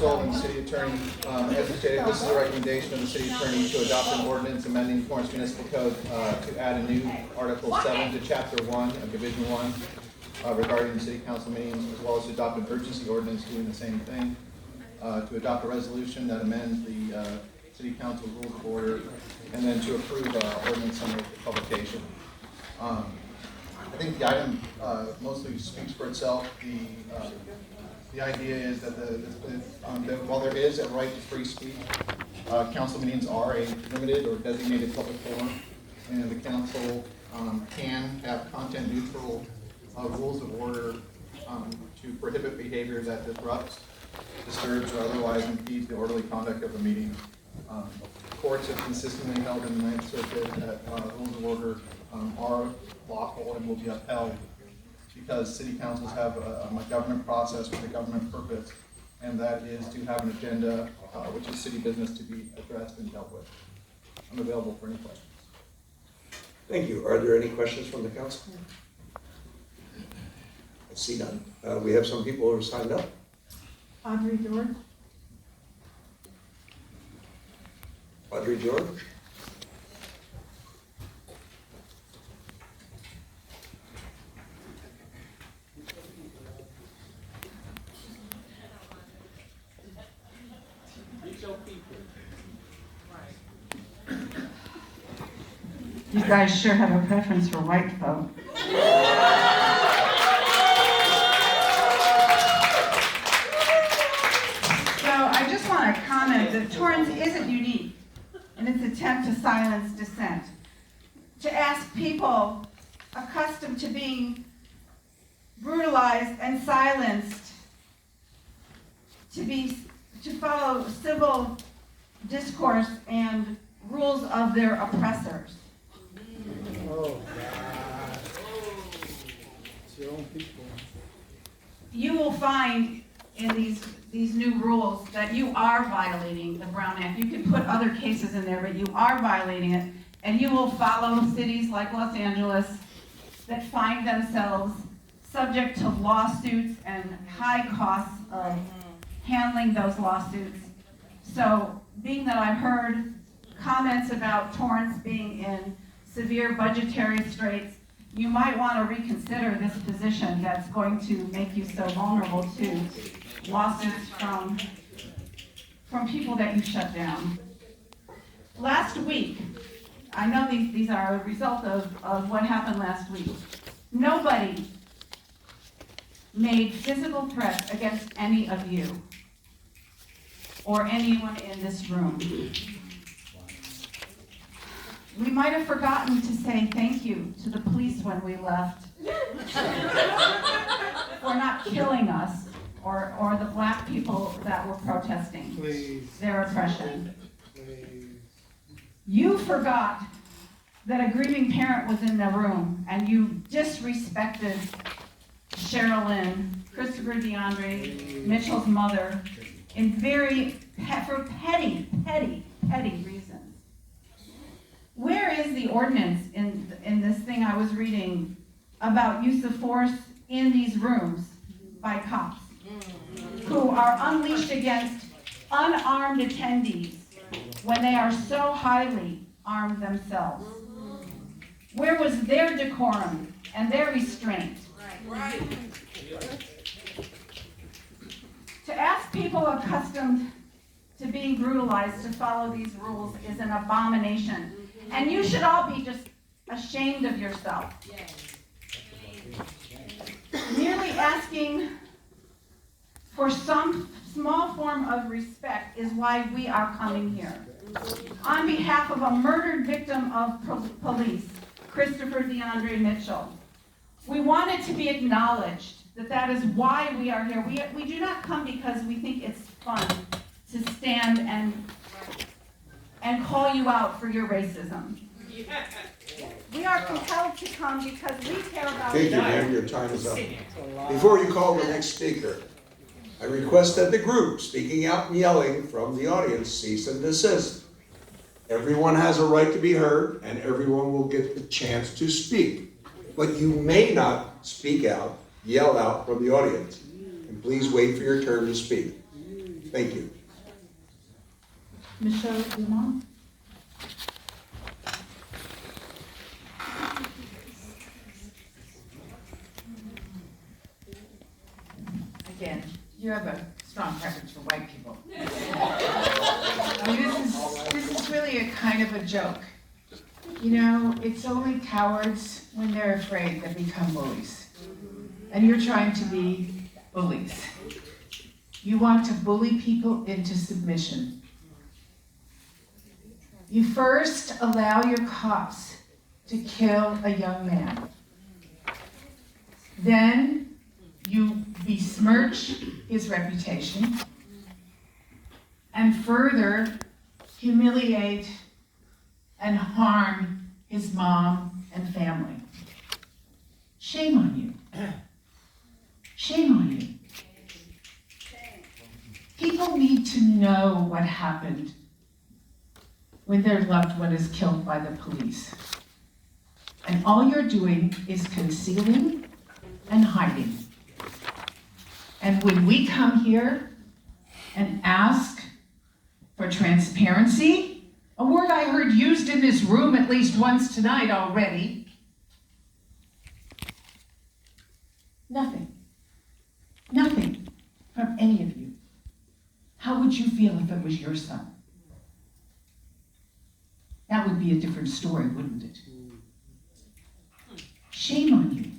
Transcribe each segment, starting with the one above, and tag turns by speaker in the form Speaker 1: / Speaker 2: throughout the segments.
Speaker 1: Council and the City Attorney, as you stated, this is a recommendation of the City Attorney to adopt an ordinance amending Torrance Municipal Code to add a new Article 7 to Chapter 1 of Division 1 regarding the City Council meetings, as well as to adopt an urgency ordinance doing the same thing, to adopt a resolution that amends the City Council Rules of Order, and then to approve ordinance summary for publication. I think the item mostly speaks for itself. The idea is that while there is a right to free speech, council meetings are a limited or designated public forum, and the council can have content-neutral rules of order to prohibit behavior that disrupts, disturbs, or otherwise impedes the orderly conduct of a meeting. Courts have consistently held in the Ninth Circuit that rules of order are lawful and will be upheld, because city councils have a government process with a government purpose, and that is to have an agenda, which is city business, to be addressed and dealt with. I'm available for any questions.
Speaker 2: Thank you. Are there any questions from the council? I see none. We have some people who are signed up.
Speaker 3: Audrey George.
Speaker 2: Audrey George.
Speaker 3: You guys sure have a preference for white folk. So I just want to comment that Torrance isn't unique in its attempt to silence dissent. To ask people accustomed to being brutalized and silenced to follow civil discourse and rules of their oppressors.
Speaker 4: Oh, God. It's your own people.
Speaker 3: You will find in these new rules that you are violating the Brown Act. You can put other cases in there, but you are violating it, and you will follow cities like Los Angeles that find themselves subject to lawsuits and high costs of handling those lawsuits. So, being that I've heard comments about Torrance being in severe budgetary straits, you might want to reconsider this position that's going to make you so vulnerable to lawsuits from people that you shut down. Last week, I know these are a result of what happened last week. Nobody made physical threats against any of you or anyone in this room. We might have forgotten to say thank you to the police when we left for not killing us or the black people that were protesting their oppression. You forgot that a grieving parent was in the room and you disrespected Sherilyn, Christopher DeAndre, Mitchell's mother, for petty reasons. Where is the ordinance in this thing I was reading about use of force in these rooms by cops who are unleashed against unarmed attendees when they are so highly armed themselves? Where was their decorum and their restraint? Right. To ask people accustomed to being brutalized to follow these rules is an abomination. And you should all be just ashamed of yourself. Merely asking for some small form of respect is why we are coming here. On behalf of a murdered victim of police, Christopher DeAndre Mitchell, we want it to be acknowledged that is why we are here. We do not come because we think it's fun to stand and call you out for your racism. We are compelled to come because we care about you.
Speaker 2: Thank you, ma'am. Your time is up. Before you call the next speaker, I request that the group speaking out and yelling from the audience cease and desist. Everyone has a right to be heard, and everyone will get the chance to speak. But you may not speak out, yell out from the audience. And please wait for your turn to speak. Thank you.
Speaker 3: Michelle Dumont? Again, you have a strong preference for white people. I mean, this is really a kind of a joke. You know, it's only cowards when they're afraid that become bullies. And you're trying to be bullies. You want to bully people into submission. You first allow your cops to kill a young man. Then you besmirch his reputation and further humiliate and harm his mom and family. Shame on you. Shame on you. People need to know what happened when their loved one is killed by the police. And all you're doing is concealing and hiding. And when we come here and ask for transparency, a word I heard used in this room at least once tonight already, nothing from any of you. How would you feel if it was your son? That would be a different story, wouldn't it? Shame on you.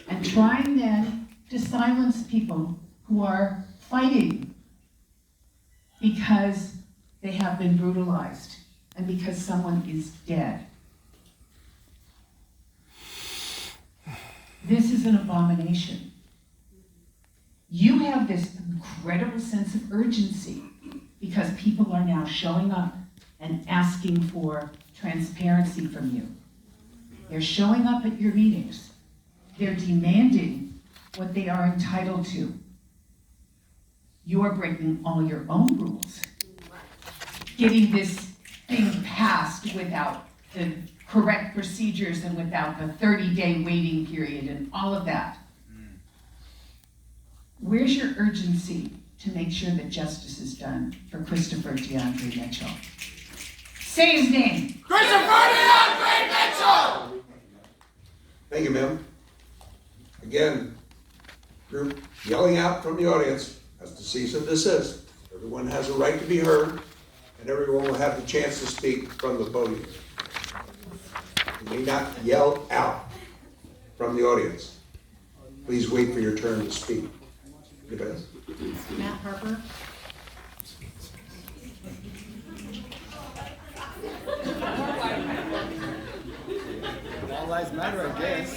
Speaker 3: And trying then to silence people who are fighting because they have been brutalized and because someone is dead. This is an abomination. You have this incredible sense of urgency because people are now showing up and asking for transparency from you. They're showing up at your meetings. They're demanding what they are entitled to. You are breaking all your own rules. Getting this thing passed without the correct procedures and without the 30-day waiting period and all of that. Where's your urgency to make sure that justice is done for Christopher DeAndre Mitchell? Say his name.
Speaker 5: Christopher DeAndre Mitchell!
Speaker 2: Thank you, ma'am. Again, group yelling out from the audience has to cease and desist. Everyone has a right to be heard, and everyone will have the chance to speak from the podium. You may not yell out from the audience. Please wait for your turn to speak. Anybody else?
Speaker 3: Matt Harper.
Speaker 4: All lives matter, I guess.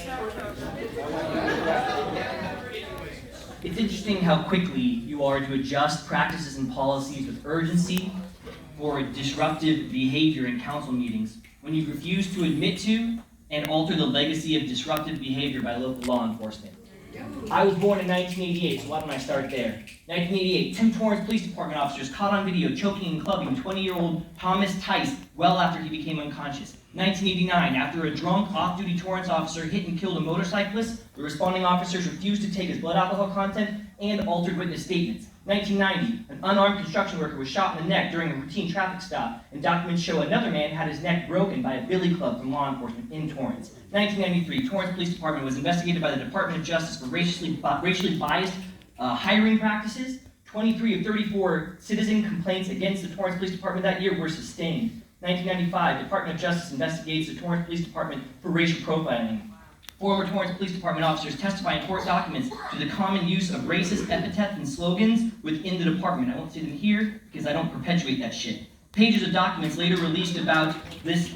Speaker 6: It's interesting how quickly you are to adjust practices and policies with urgency for disruptive behavior in council meetings when you refuse to admit to and alter the legacy of disruptive behavior by local law enforcement. I was born in 1988, so why don't I start there? 1988, 2 Torrance Police Department officers caught on video choking and clubbing 20-year-old Thomas Tice well after he became unconscious. 1989, after a drunk, off-duty Torrance officer hit and killed a motorcyclist, the responding officers refused to take his blood alcohol content and altered witness statements. 1990, an unarmed construction worker was shot in the neck during a routine traffic stop, and documents show another man had his neck broken by a billy club from law enforcement in Torrance. 1993, Torrance Police Department was investigated by the Department of Justice for racially biased hiring practices. 23 of 34 citizen complaints against the Torrance Police Department that year were sustained. 1995, Department of Justice investigates the Torrance Police Department for racial profiling. Former Torrance Police Department officers testify in court documents to the common use of racist epithets and slogans within the department. I won't say them here because I don't perpetuate that shit. Pages of documents later released about this,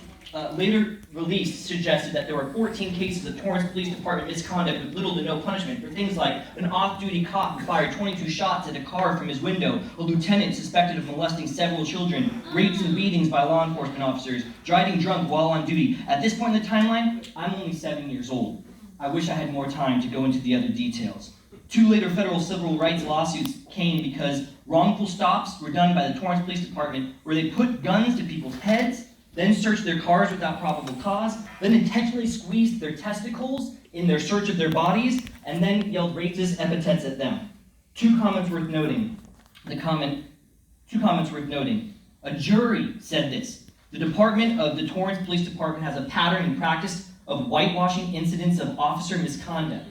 Speaker 6: suggested that there were 14 cases of Torrance Police Department misconduct with little to no punishment for things like an off-duty cop who fired 22 shots at a car from his window, a lieutenant suspected of molesting several children, rapes and beatings by law enforcement officers, driving drunk while on duty. At this point in the timeline, I'm only 7 years old. I wish I had more time to go into the other details. 2 later federal civil rights lawsuits came because wrongful stops were done by the Torrance Police Department where they put guns to people's heads, then searched their cars without probable cause, then intentionally squeezed their testicles in their search of their bodies, and then yelled racist epithets at them. 2 comments worth noting. two comments worth noting. A jury said this. The Torrance Police Department has a pattern and practice of whitewashing incidents of officer misconduct.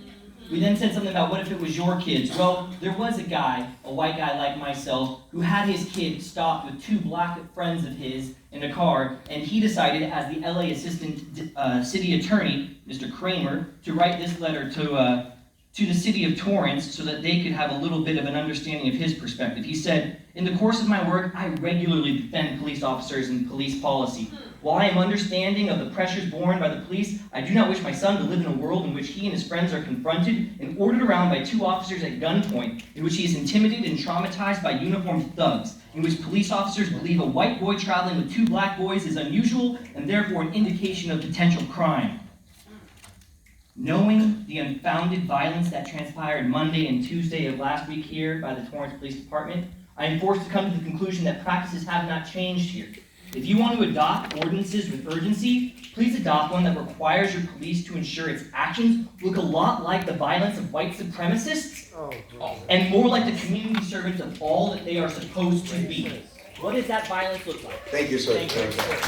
Speaker 6: We then said something about what if it was your kids? Well, there was a guy, a white guy like myself, who had his kid stopped with two black friends of his in a car, and he decided, as the LA Assistant City Attorney, Mr. Kramer, to write this letter to the city of Torrance so that they could have a little bit of an understanding of his perspective. He said, "In the course of my work, I regularly defend police officers and police policy. While I am understanding of the pressures borne by the police, I do not wish my son to live in a world in which he and his friends are confronted and ordered around by two officers at gunpoint, in which he is intimidated and traumatized by uniformed thugs, in which police officers believe a white boy traveling with two black boys is unusual and therefore an indication of potential crime." Knowing the unfounded violence that transpired Monday and Tuesday of last week here by the Torrance Police Department, I am forced to come to the conclusion that practices have not changed here. If you want to adopt ordinances with urgency, please adopt one that requires your police to ensure its actions look a lot like the violence of white supremacists and more like the community servants of all that they are supposed to be. What does that violence look like?
Speaker 2: Thank you, sir.
Speaker 6: Thank you.